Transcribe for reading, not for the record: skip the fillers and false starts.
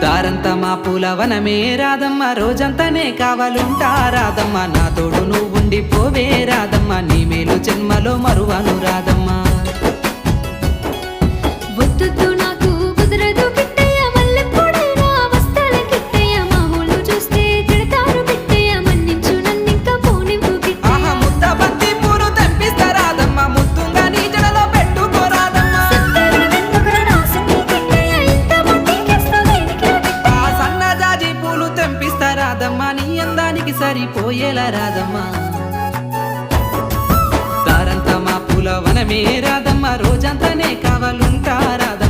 దారంతా మా పూలవనమే రాదమ్మ, రోజంతానే కావాలుంటా రాదమ్మ. నా తోడు నువ్వుండి పోవే రాదమ్మ, నీ మేలు జన్మలో మరువను రాదమ్మ. వద్దొద్దు నాకు కుదరదు కిట్టయ్య, మల్లెపూడైనా వస్తాలే కిట్టయ్య. మా ఊళ్ళు చూస్తే తిడతారు కిట్టయ్య, మన్నించు నన్నింకా పోనివ్వు కిట్టయ్య. ఆహా ముద్ద బంతి పూలు తెంపిస్తా రాదమ్మ, ముద్దుగా నీ జడలో పెట్టుకోరాదమ్మ. సత్తెరవెందుకురా రాసింది కిట్టయ్య, ఇంత మొండికేస్తావు దేనికిరా కిట్టయ్య. ఆ సన్నజాజి పూలు తెంపిస్తా రాదమ్మ, నీ అందానికి సరిపోయేలా రాదమ్మ. దారంతా మా పూలవనమే రాదమ్మ, రోజంతానే కావాలుంటా రాదమ్మ.